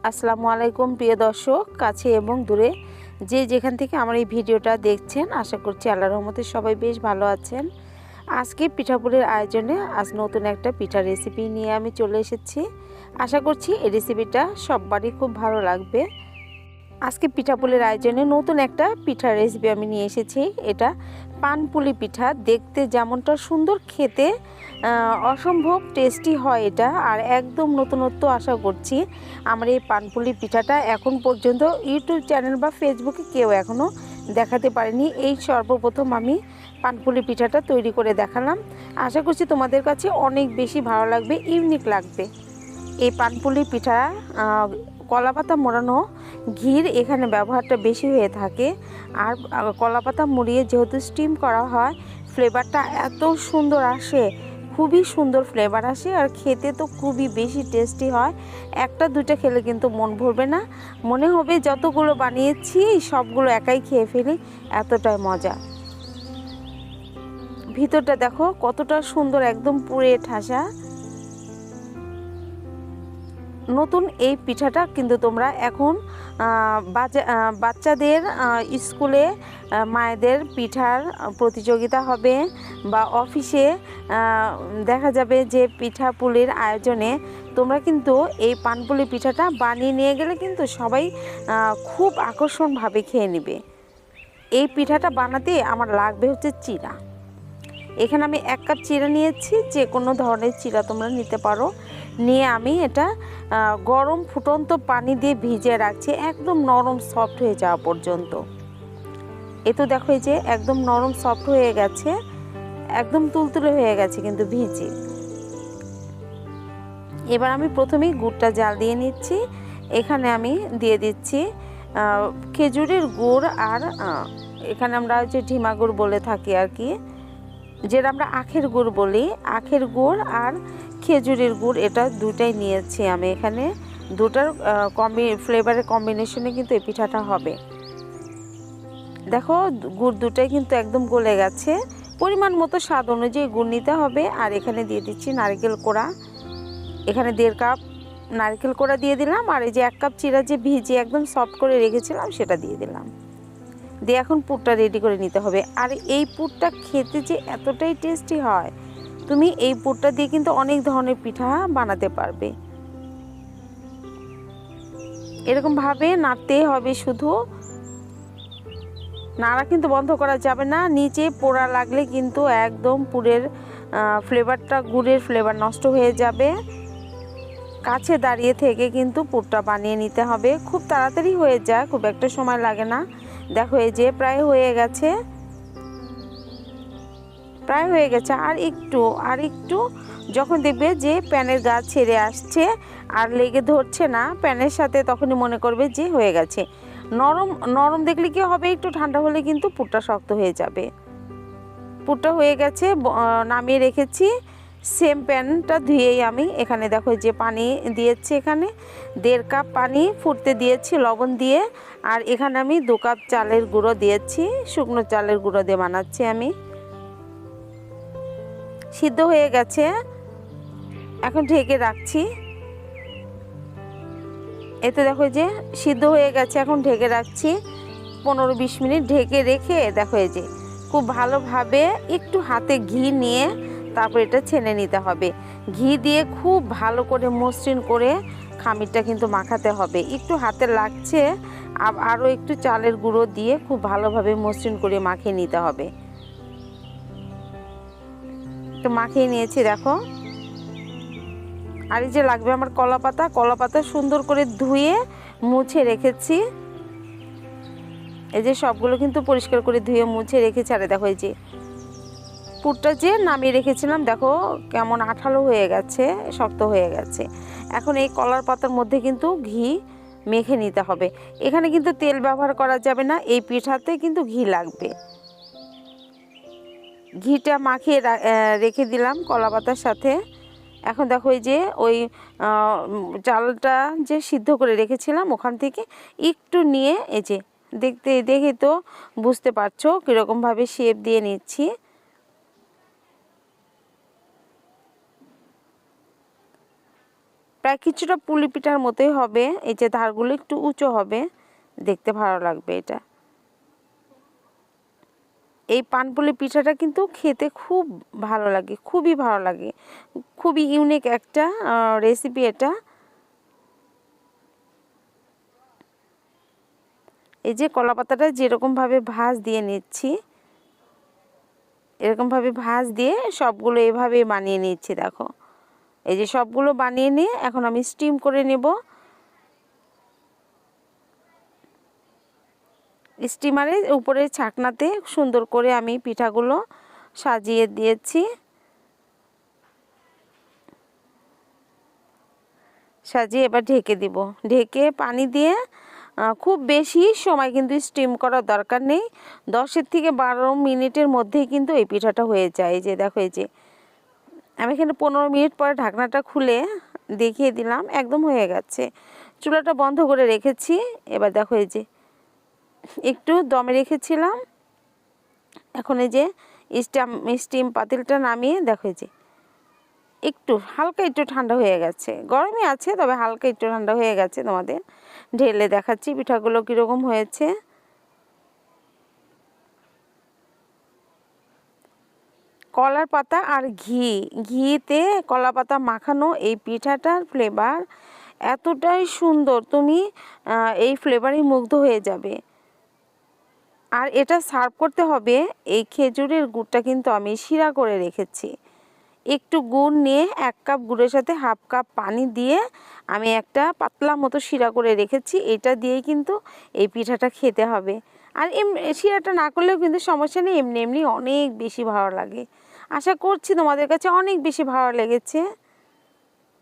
আসসালামু আলাইকুম প্রিয় দর্শক, কাছে এবং দূরে যে যেখান থেকে আমার এই ভিডিওটা দেখছেন, আশা করছি আল্লাহর রহমতে সবাই বেশ ভালো আছেন। আজকে পিঠাপুলির আয়োজনে আজ নতুন একটা পিঠা রেসিপি নিয়ে আমি চলে এসেছি। আশা করছি এই রেসিপিটা সবারই খুব ভালো লাগবে। আজকে পিঠাপুলির আয়োজনে নতুন একটা পিঠার রেসিপি আমি নিয়ে এসেছি। এটা পানপুলি পিঠা। দেখতে যেমনটা সুন্দর, খেতে অসম্ভব টেস্টি হয় এটা। আর একদম নতুনত্ব আশা করছি। আমার এই পানপুলি পিঠাটা এখন পর্যন্ত ইউটিউব চ্যানেল বা ফেসবুকে কেউ এখনও দেখাতে পারেনি। এই সর্বপ্রথম আমি পানপুলি পিঠাটা তৈরি করে দেখালাম। আশা করছি তোমাদের কাছে অনেক বেশি ভালো লাগবে, ইউনিক লাগবে। এই পানপুলি পিঠা কলাপাতা মোড়ানো ঘির এখানে ব্যবহারটা বেশি হয়ে থাকে। আর কলাপাতা মুড়িয়ে যেহেতু স্টিম করা হয়, ফ্লেভারটা এত সুন্দর আসে, খুবই সুন্দর ফ্লেভার আসে। আর খেতে তো খুবই বেশি টেস্টি হয়। একটা দুইটা খেলে কিন্তু মন ভরবে না, মনে হবে যতগুলো বানিয়েছি সবগুলো একাই খেয়ে ফেলি, এতটাই মজা। ভিতরটা দেখো কতটা সুন্দর, একদম পুড়ে ঠাসা। নতুন এই পিঠাটা কিন্তু তোমরা এখন বাচ্চাদের স্কুলে মায়েদের পিঠার প্রতিযোগিতা হবে, বা অফিসে দেখা যাবে যে পিঠাপুলির আয়োজনে তোমরা কিন্তু এই পানপুলি পিঠাটা বানিয়ে নিয়ে গেলে কিন্তু সবাই খুব আকর্ষণভাবে খেয়ে নেবে। এই পিঠাটা বানাতে আমার লাগবে হচ্ছে চিড়া। এখানে আমি 1 কাপ চিড়া নিয়েছি, যে কোনো ধরনের চিড়া তোমরা নিতে পারো। নিয়ে আমি এটা গরম ফুটন্ত পানি দিয়ে ভিজিয়ে রাখছি একদম নরম সফট হয়ে যাওয়া পর্যন্ত। এ তো দেখো এই যে একদম নরম সফট হয়ে গেছে, একদম তুলতুলে হয়ে গেছে কিন্তু ভিজে। এবার আমি প্রথমেই গুড়টা জাল দিয়ে নিচ্ছি। এখানে আমি দিয়ে দিচ্ছি খেজুরের গুড়, আর এখানে আমরা যে ঢিমা গুড় বলে থাকি আর কি, যেটা আমরা আখের গুড় বলি। আখের গুড় আর খেজুরের গুড়, এটা দুটাই নিয়েছি আমি এখানে। দুটার ফ্লেভারের কম্বিনেশনে কিন্তু এই পিঠাটা হবে। দেখো গুড় দুটাই কিন্তু একদম গলে গেছে। পরিমাণ মতো স্বাদ অনুযায়ী গুড় নিতে হবে। আর এখানে দিয়ে দিচ্ছি নারকেল কোড়া। এখানে 1.5 কাপ নারকেল কোড়া দিয়ে দিলাম। আর এই যে 1 কাপ চিড়া যে ভিজে একদম সফট করে রেখেছিলাম, সেটা দিয়ে দিলাম। দিয়ে এখন পুরটা রেডি করে নিতে হবে। আর এই পুরটা খেতে যে এতটাই টেস্টি হয়, তুমি এই পুরটা দিয়ে কিন্তু অনেক ধরনের পিঠা বানাতে পারবে। এরকমভাবে নাড়তে হবে, শুধু নাড়া কিন্তু বন্ধ করা যাবে না। নিচে পোড়া লাগলে কিন্তু একদম পুরের ফ্লেভারটা, গুড়ের ফ্লেভার নষ্ট হয়ে যাবে। কাছে দাঁড়িয়ে থেকে কিন্তু পুরটা বানিয়ে নিতে হবে। খুব তাড়াতাড়ি হয়ে যায়, খুব একটা সময় লাগে না। দেখো এই যে প্রায় হয়ে গেছে, প্রায় হয়ে গেছে। আর একটু যখন দেখবে যে প্যানের গা ছেড়ে আসছে আর লেগে ধরছে না প্যানের সাথে, তখনই মনে করবে যে হয়ে গেছে। নরম নরম দেখলে কি হবে, একটু ঠান্ডা হলে কিন্তু পুরটা শক্ত হয়ে যাবে। পুরটা হয়ে গেছে, নামিয়ে রেখেছি। সেম প্যানটা ধুয়েই আমি এখানে দেখো যে পানি দিয়েছি, এখানে 1.5 কাপ পানি ফুটতে দিয়েছি লবণ দিয়ে। আর এখানে আমি 2 কাপ চালের গুঁড়ো দিয়েছি, শুকনো চালের গুঁড়ো দিয়ে বানাচ্ছি আমি। সিদ্ধ হয়ে গেছে, এখন ঢেকে রাখছি। এতে দেখো যে সিদ্ধ হয়ে গেছে, এখন ঢেকে রাখছি 15-20 মিনিট। ঢেকে রেখে দেখো এই যে খুব ভালোভাবে একটু হাতে ঘি নিয়ে তারপর এটা ছেনে নিতে হবে। ঘি দিয়ে খুব ভালো করে মসৃণ করে খামিরটা কিন্তু মাখাতে হবে। একটু হাতে লাগছে, আরও একটু চালের গুঁড়ো দিয়ে খুব ভালোভাবে মসৃণ করে মাখিয়ে নিতে হবে। তো মাখিয়ে নিয়েছি দেখো। আর এই যে লাগবে আমার কলাপাতা সুন্দর করে ধুয়ে মুছে রেখেছি। এই যে সবগুলো কিন্তু পরিষ্কার করে ধুয়ে মুছে রেখেছি। আর দেখো এই যে পুরটা যে নামিয়ে রেখেছিলাম, দেখো কেমন আঠালো হয়ে গেছে, শক্ত হয়ে গেছে। এখন এই কলার পাতার মধ্যে কিন্তু ঘি মেখে নিতে হবে। এখানে কিন্তু তেল ব্যবহার করা যাবে না, এই পিঠাতে কিন্তু ঘি লাগবে। ঘিটা মাখিয়ে রেখে দিলাম কলা পাতার সাথে। এখন দেখো এই যে ওই চালটা যে সিদ্ধ করে রেখেছিলাম ওখান থেকে একটু নিয়ে, এই যে দেখে তো বুঝতে পারছো কীরকমভাবে শেপ দিয়ে নিচ্ছি। প্রায় কিছুটা পুলি পিঠার মতোই হবে। এই যে ধারগুলো একটু উঁচু হবে, দেখতে ভালো লাগবে এটা। এই পানপুলি পিঠাটা কিন্তু খেতে খুব ভালো লাগে, খুবই ভালো লাগে, খুবই ইউনিক একটা রেসিপি এটা। এই যে কলা পাতাটা যেরকমভাবে ভাঁজ দিয়ে নিচ্ছি, এরকমভাবে ভাঁজ দিয়ে সবগুলো এভাবে বানিয়ে নিচ্ছি। দেখো এই যে সবগুলো বানিয়ে নিয়ে এখন আমি স্টিম করে নেব। স্টিমারের উপরে ছাকনাতে সুন্দর করে আমি পিঠাগুলো সাজিয়ে দিয়েছি। সাজিয়ে এবার ঢেকে দিব। ঢেকে পানি দিয়ে খুব বেশি সময় কিন্তু স্টিম করার দরকার নেই। 10 থেকে 12 মিনিটের মধ্যেই কিন্তু এই পিঠাটা হয়ে যায়। এই যে দেখো, এই যে আমি এখানে 15 মিনিট পরে ঢাকনাটা খুলে দেখিয়ে দিলাম, একদম হয়ে গেছে। চুলাটা বন্ধ করে রেখেছি। এবার দেখো এই যে একটু দমে রেখেছিলাম, এখন এই যে স্টিম পাতিলটা নামিয়ে দেখো এই যে একটু হালকা একটু ঠান্ডা হয়ে গেছে। গরমই আছে, তবে হালকা একটু ঠান্ডা হয়ে গেছে। তোমাদের ঢেলে দেখাচ্ছি পিঠাগুলো কীরকম হয়েছে। কলার পাতা আর ঘিতে কলা পাতা মাখানো এই পিঠাটার ফ্লেভার এতটাই সুন্দর, তুমি এই ফ্লেভারেই মুগ্ধ হয়ে যাবে। আর এটা সার্ভ করতে হবে, এই খেজুরের গুড়টা কিন্তু আমি শিরা করে রেখেছি। একটু গুড় নিয়ে 1 কাপ গুড়ের সাথে হাফ কাপ পানি দিয়ে আমি একটা পাতলা মতো শিরা করে রেখেছি। এটা দিয়েই কিন্তু এই পিঠাটা খেতে হবে। আর শিরাটা না করলেও কিন্তু সমস্যা নেই, এমনি এমনি অনেক বেশি ভালো লাগে। আশা করছি তোমাদের কাছে অনেক বেশি ভালো লেগেছে।